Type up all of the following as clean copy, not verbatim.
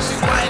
She's whining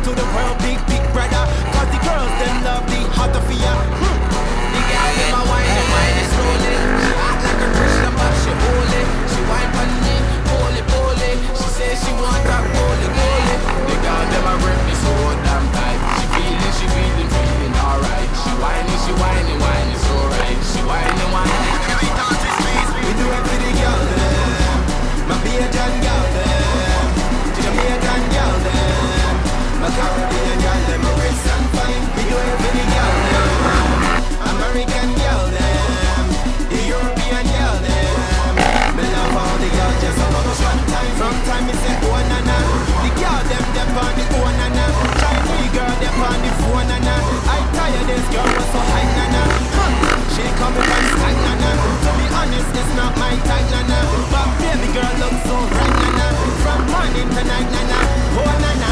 to the world, big brother. Cause the girls, them love the hot of ya. The girl, them a whine slowly. She act like a Christian, but she holy. She whine on me, holy. She says she want a goalie. The girl, them a grip me so damn tight. She feeling alright. She whining so right. She whining. Every time she squeeze me, we do it for the girl, them. My Bajan girl, them. Jamaican girl, them. My Caribbean girl, them. My rich and fine. We do it for the girl, them. American girl, them. The European girl, them. Me love all the girls just about one time. From time me say oh nana. The girl them on the oh nana. Chinese girl them on the phone nana. I tired this girl was so high nana. She coming from Sky nana. To be honest, it's not my type nana. But baby girl looks so right nana. From morning to night nana. Oh nana.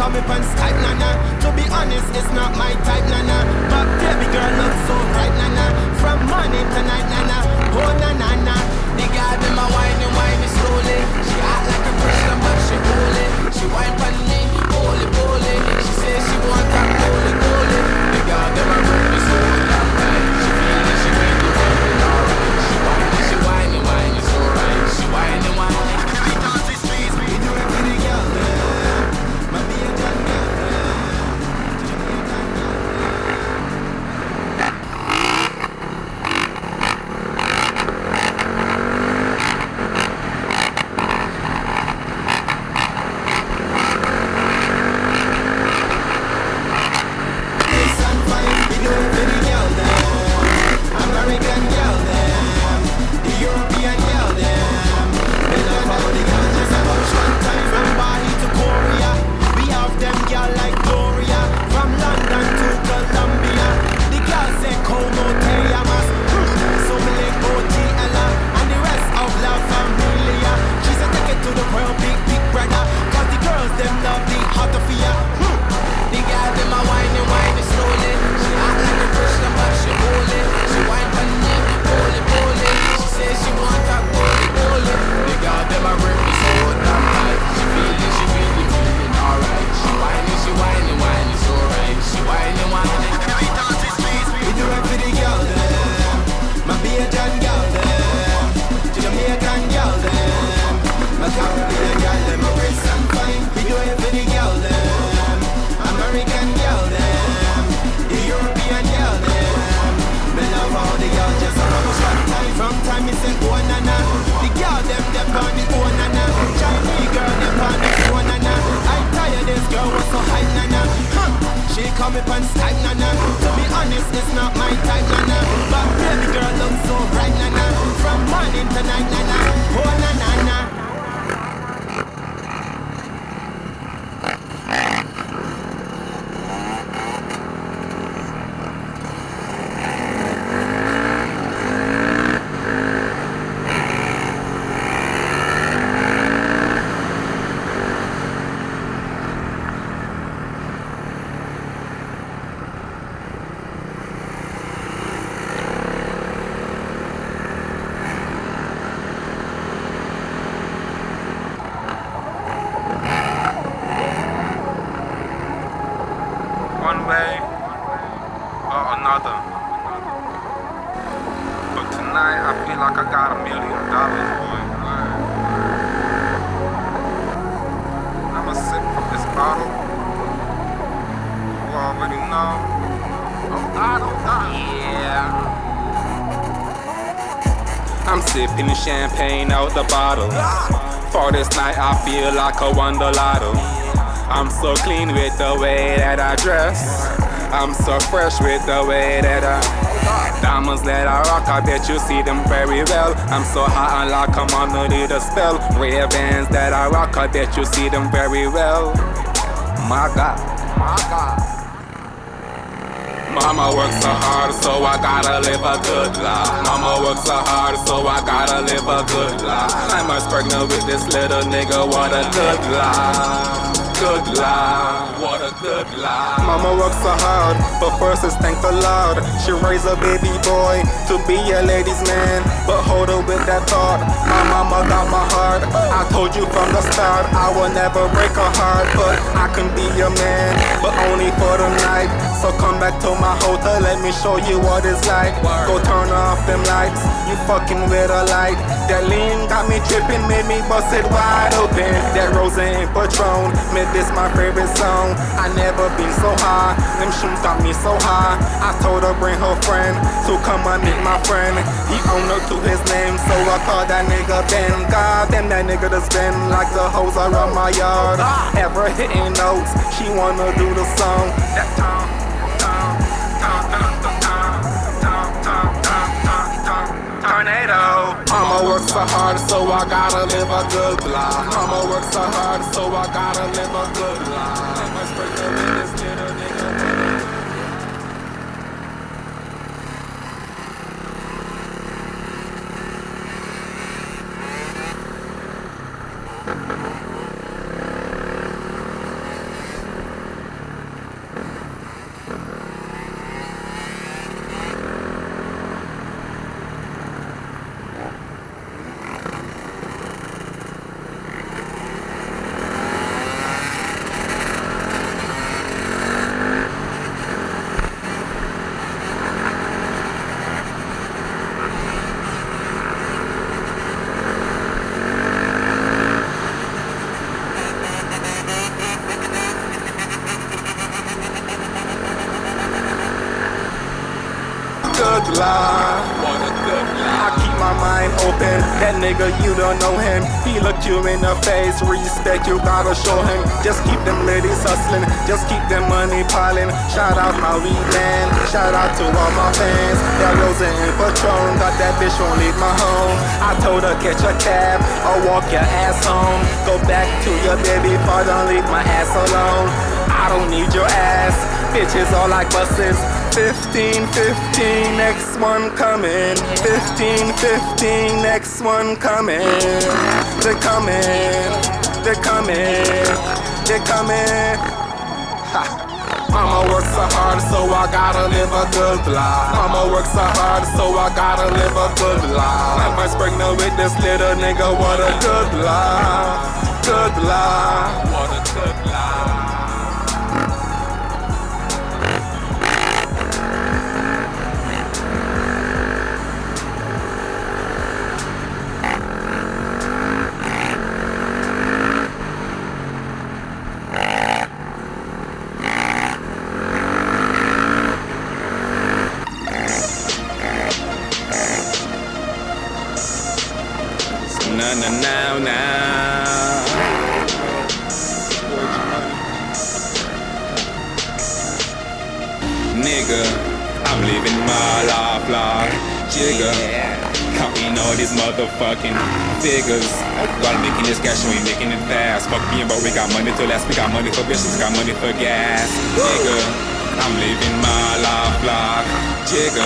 Coming on Skype, nana. To be honest, it's not my type, nana. But baby girl looks so right, nana. From morning to night, nana. Oh, nana. one way or another. But tonight I feel like I got $1 million, boy. I'ma sip from this bottle. You already know. Yeah. I'm sipping the champagne out the bottle. For this night I feel like I won the lotto. I'm so clean with the way that I dress. I'm so fresh with the way that I diamonds that I rock, I bet you see them very well. I'm so hot and like I'm under the spell. Ray-Bans that I rock, I bet you see them very well. My God, my God. Mama works so hard, so I gotta live a good life. Mama works so hard, so I gotta live a good life. I'm as pregnant with this little nigga, what a good life. Good life, what a good life. Mama works so hard, but first is thank the Lord. She raised a baby boy to be a ladies' man, but hold her with that thought. My mama got my heart. I told you from the start I will never break her heart, but I can be a man, but only for the night. So come back to my hotel, let me show you what it's like. Go turn off them lights, you fucking with a light. That lean got me tripping, made me bust it wide open. That Rose and Patron made this my favorite song. I never been so high, them shoes got me so high. I told her bring her friend to come and meet my friend. He owned her to his name, so I called that nigga Ben. God damn, that nigga that's been like the hose around my yard. Ever hitting notes, she wanna do the song. That tornado. Mama works so hard, so I gotta live a good life. Mama works so hard, so I gotta live a good life. Let's break the this little nigga. Good life, what a good life. I keep my mind open, that nigga you don't know him. He looked you in the face, respect you gotta show him. Just keep them ladies hustling, just keep them money piling. Shout out my weed man, shout out to all my fans. That Rose and Patron, got that bitch won't leave my home. I told her catch a cab or walk your ass home. Go back to your baby father, don't leave my ass alone. I don't need your ass, bitches all like buses. 15, 15, next one coming. 15, 15, next one coming. They're coming, they're coming, they're coming. Ha. Mama works so hard, so I gotta live a good life. Mama works so hard, so I gotta live a good life. I'm first pregnant with this little nigga, what a good life. Good life, what a good life. Now. Nigga, I'm living my life like Jigga. Counting all these motherfucking figures. While making this cash, we making it fast. Fuck me, but we got money to last. We got money for business, got money for gas. Nigga, I'm living my life like Jigga.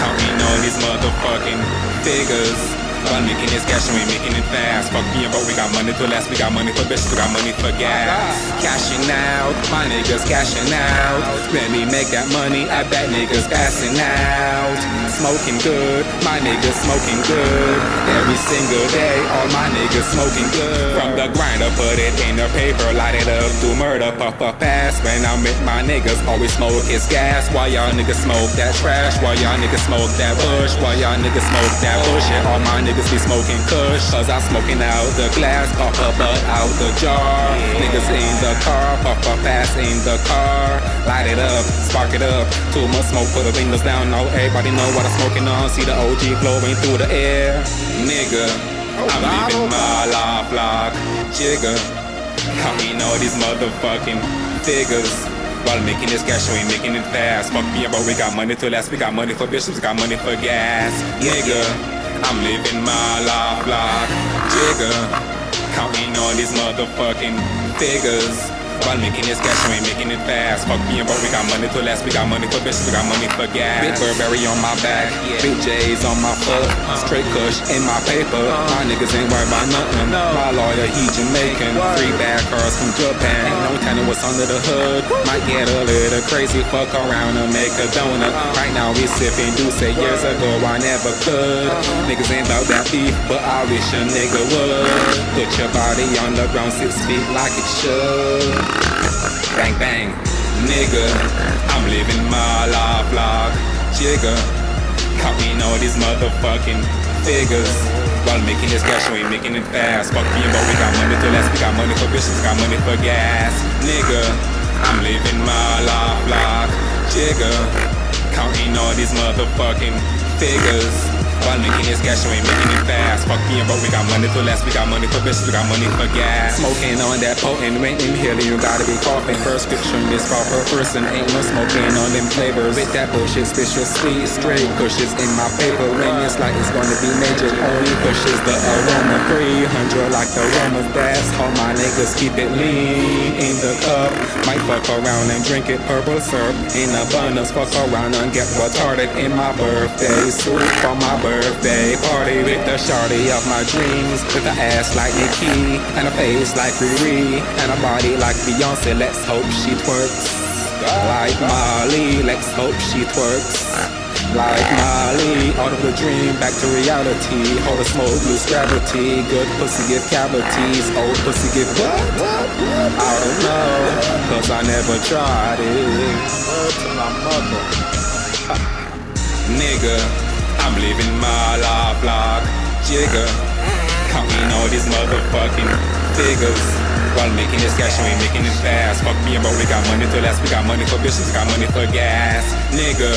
Counting all these motherfucking figures. While making this cash and we making it fast. Fuck me, but we got money to last. We got money for business, we got money for gas. Cashing out, my niggas cashing out. Let me make that money, I bet niggas passing out. Smoking good, my niggas smoking good. Every single day, all my niggas smoking good. From the grinder, put it in the paper, light it up, do murder, puff fast. When I'm with my niggas, always smoke his gas. Why y'all niggas smoke that trash? Why y'all niggas smoke that bush? Why y'all niggas smoke that bullshit? All my niggas be smoking kush, cause I'm smoking out the glass, pop a butt out the jar. Niggas in the car, puff fast in the car. Light it up, spark it up. Too much smoke, put the windows down. No, everybody know what I'm smoking on. See the OG flowing through the air. Nigga, I'm living my life like Jigga. Counting all these motherfucking figures. While making this cash, we making it fast. Fuck me about we got money to last, we got money for bishops, we got money for gas. Nigga, I'm living my life like Jigga, counting all these motherfucking figures. While making this cash, we ain't making it fast. Fuck me about we got money to last, we got money for bitches, we got money for gas. Big Burberry on my back, big J's on my foot, straight kush in my paper. My niggas ain't worried about nothing. My lawyer, he Jamaican, 3 bad cars from Japan. Ain't no telling what's under the hood. Might get a little crazy, fuck around and make a donut. Right now we sipping Douce, years ago I never could. Niggas ain't about that beef, but I wish a nigga would. Put your body on the ground 6 feet like it should. Bang bang, nigga, I'm living my life like Jigga, counting all these motherfucking figures. While making this cash, we ain't making it fast. Fuck me about we got money to last, we got money for bitches, we got money for gas. Nigga, I'm living my life like Jigga, counting all these motherfucking figures. While making this cash, we ain't making it fast. Fuck me about we got money to last, we got money for bitches, we got money for gas. Smoking on that potent, ain't inhaling, you gotta be coughing. Prescription is for per person, ain't no smoking on them flavors. With that bullshit, special sweet, straight cushions in my paper. When it's like it's gonna be major, only pushes the aroma. 300 like the Romas, that's how my niggas keep it lean in the cup. Might fuck around and drink it purple syrup in abundance. Fuck around and get retarded in my birthday suit for my birthday party with the shawty of my dreams, with an ass like Nicki and a face like Riri and a body like Beyonce. Let's hope she twerks like Molly. Let's hope she twerks like Molly. Out of the dream, back to reality. Hold the smoke, lose gravity. Good pussy give cavities. Old pussy give what? I don't know, cause I never tried it. Word to my mother. Nigga, I'm living my life like Jigga, counting all these motherfucking figures. While making this cash, we ain't making it fast. Fuck me about we got money to last, we got money for bitches, we got money for gas. Nigga,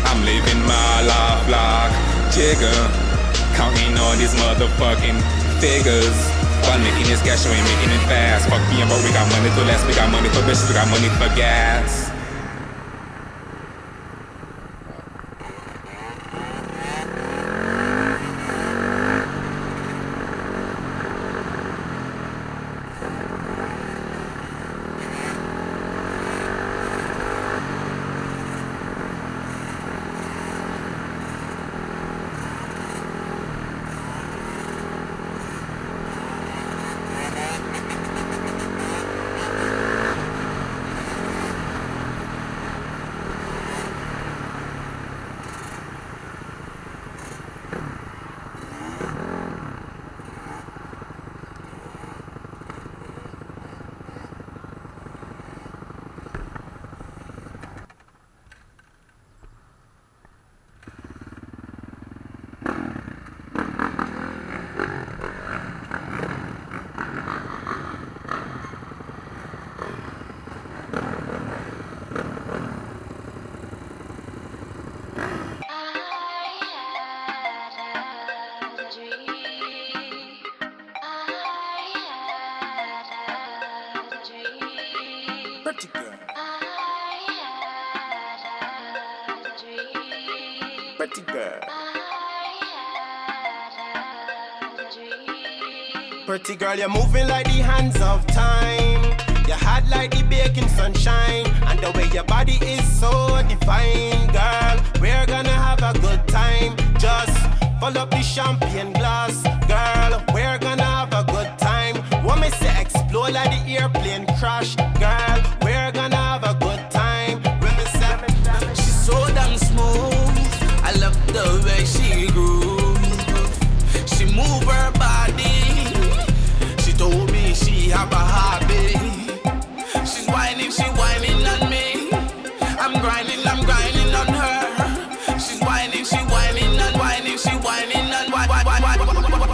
I'm living my life like Jigga, counting all these motherfucking figures. While making this cash, we ain't making it fast. Fuck me about we got money to last, we got money for bitches, we got money for gas. Pretty girl. Pretty girl. Pretty girl, you're moving like the hands of time. Your heart like the baking sunshine, and the way your body is so divine, girl. We're gonna have a good time. Just fill up the champagne glass, girl. We're gonna have a good time. Want me say explode like the airplane crash, girl. We're gonna have a good time. When me say she's so damn smooth, I love the way she grooves. She move her body. She told me she have a hobby. She's whining on me. I'm grinding on her. She's whining on, she whining on.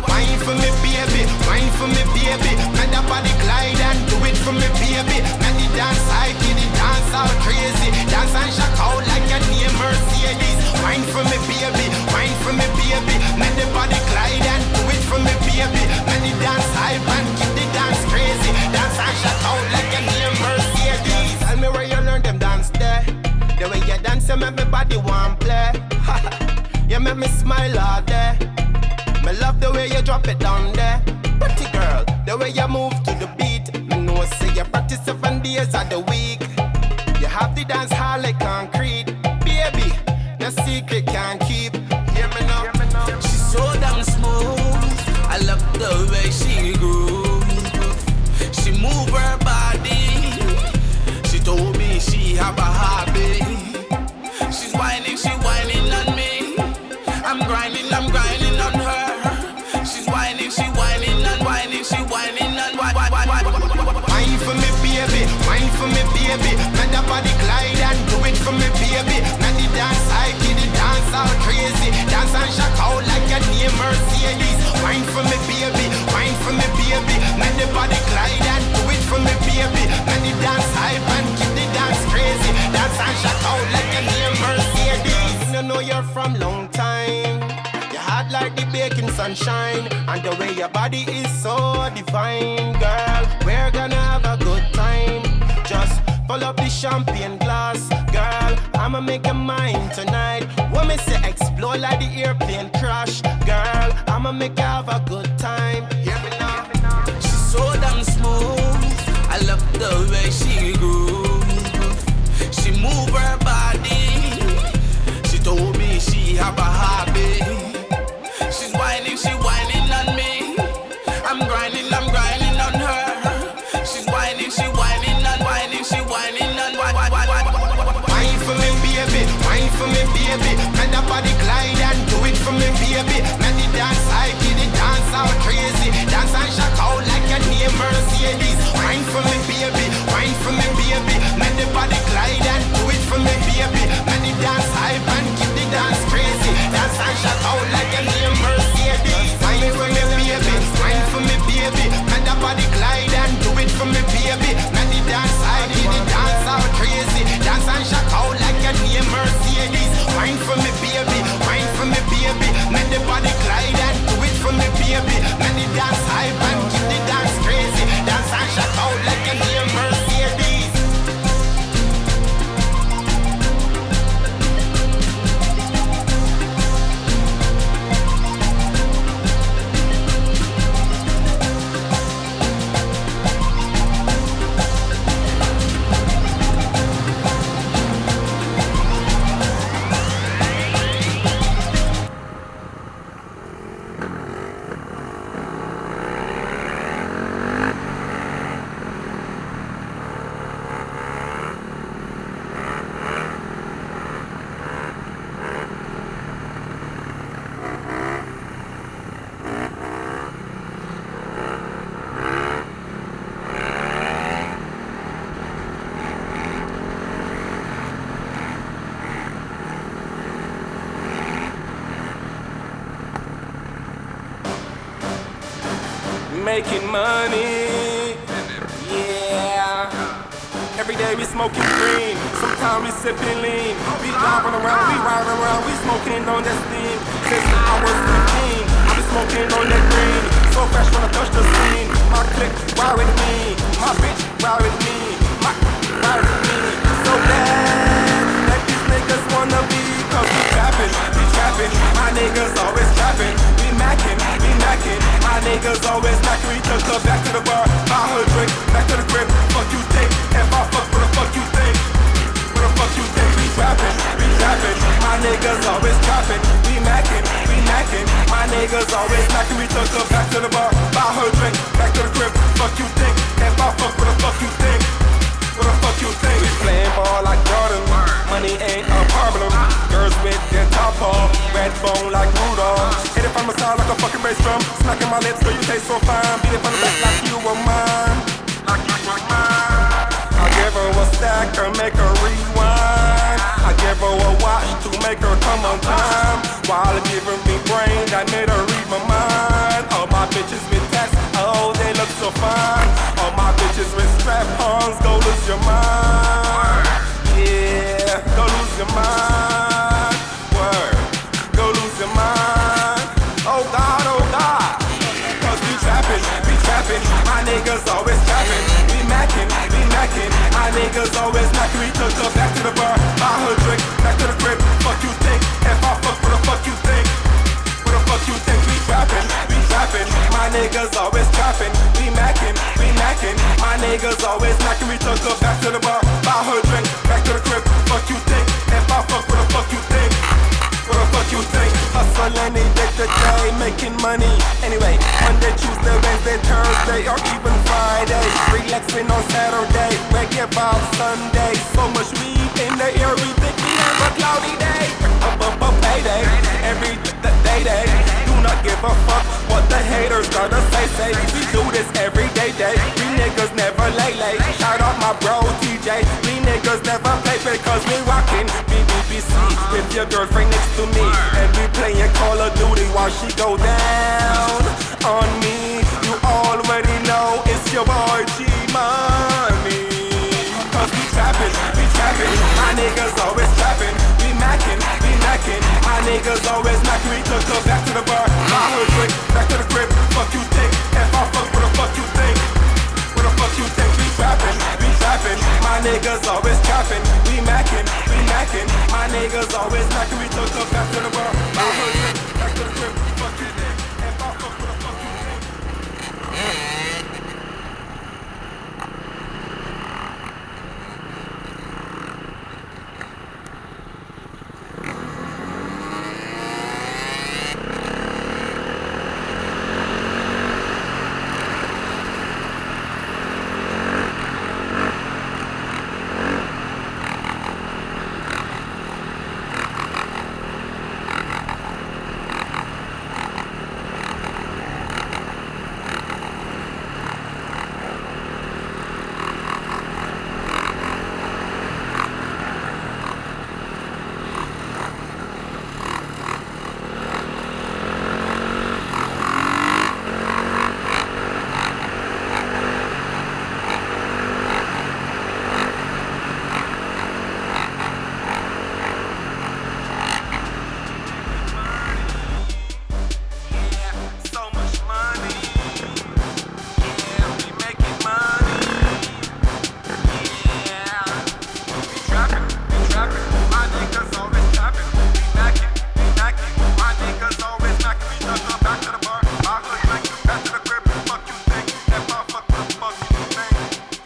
Wine for me, baby. Wine for me, baby. Let that body glide and do it for me, baby. Let the dance high, get the dance all crazy. Dance and shock out like your name Mercedes. Wine for me, baby. Wine for me, baby. Let the body glide and do it for me, baby. Let the dance high and keep the dance crazy. Dance and shock out like your name Mercedes. Tell me where you learned them make me smile all day. Me love the way you drop it down there. Pretty girl, the way you move to the beat. Me know say you practice 7 days of the week. You have the dance hall like concrete. Baby, the secret can't keep. Hear me now. She's so damn smooth. I love the way she groove. She move her body. She told me she have a hobby. She's whining on me. I'm grinding on her. She's whining and whining, she whining and wine for me, baby, wine for me, baby. Let the body glide and do it for me, baby. Let the dance, I get the dance all crazy. Dance and shock out like a name Mercedes. Wine for me, baby, wine for me, baby. Let the body glide and do it for me, baby. Let the dance hype and keep the dance crazy. Dance and shock out like a name Mercedes. You know you're from long time. You hot like the baking sunshine. And the way your body is so divine, girl. We're gonna have a good time. Just pull up the champagne glass, girl. I'ma make a mine tonight. When me say explode like the airplane crash, girl, I'ma make her have a good time. Hear me now. She's so damn smooth. I love the way she groove. She move her body. She told me she have a hobby. She's whining on me. I'm grinding on her. She's whining and whining, she whining and wine for me, baby, wine for me, baby. Let the body glide and do it for me, baby. Let the dance, I get the dance all crazy. Dance and shock out like a name Mercedes. Wine for me, baby, wine for me, baby. Let the body glide and do it for me, baby. Let the dance hype and keep the dance crazy. Dance and shock out like a name Mercedes. Wine for me, baby, wine for me, baby. Let the body glide and do it for me, baby. Let the dance hype, keep the dance all crazy. Dance and shock out like a name Mercedes. Wine for me, baby, wine for me, baby. Let the body glide and do it for me, baby. Let the dance hype and keep the dance crazy. Dance and shock out like a name Mercedes. Making money, yeah. Every day we smoking green, sometimes we sipping lean. We driving around, we riding around, we smoking on that steam. Since I was 15, I been smoking on that green. So fresh when I touch the scene. My clique ride with me, my bitch ride with me, my ride with me. So bad that these niggas wanna be, cause we trapping, my niggas always trapping. We macking, my niggas always macking. We took her back to the bar, buy her a drink, back to the crib. Fuck you think, if I fuck, what the fuck you think? What the fuck you think? We trapping, my niggas always trapping. We macking, my niggas always macking. We took her back to the bar, buy her a drink, back to the crib. Fuck you think, if I fuck, what the fuck you think? What the fuck you think? We playing ball like Jordan, money ain't a problem. Girls with their top off, red bone like Rudolph. Hit it from the side like a fucking bass drum. Smacking my lips, girl, you taste so fine. Beat it from the back like you were mine. I give her a stack or make her rewind. I give her a watch to make her come on time. While giving me brain that made her read my mind. All my bitches with tats, oh they look so fine. All my bitches with strap-ons, go lose your mind. Yeah, go lose your mind. Word, go lose your mind. Oh God, cause we trapping, my niggas always trapping. We macking, my niggas always macking. We took her back to the bar, buy her a drink, back to the crib. Fuck you think, if I fuck, what the fuck you think? My niggas always knocking me, took her back to the bar, buy her drink, back to the crib. Fuck you think? If I fuck, what the fuck you think? What the fuck you think? Hustle any day to day, making money. Anyway, Monday, Tuesday, Wednesday, Thursday, or even Friday. Relaxing on Saturday, reggae vibe Sunday. So much weed in the air, we think we have a cloudy day. Payday, every day. Do not give a fuck what the haters gotta say. We do this every day. We niggas never lay. Shout out my bro TJ. We niggas never play because we rockin' BBC with your girlfriend next to me, and we playin' Call of Duty while she go down on me. You already know it's your boy G Money. Cause we trappin', my niggas always trappin'. We mackin', my niggas always knockin'. We took her back to the bar, buy her drink, back to the crib. Fuck you think? If I fuck, what the fuck you think? What the fuck you think? We trappin', my niggas always trappin'. We mackin', my niggas always knockin'. We took her back to the bar, buy her drink, back to the crib. Fuck you think? If I fuck, what the fuck you think?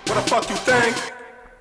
What the fuck you think?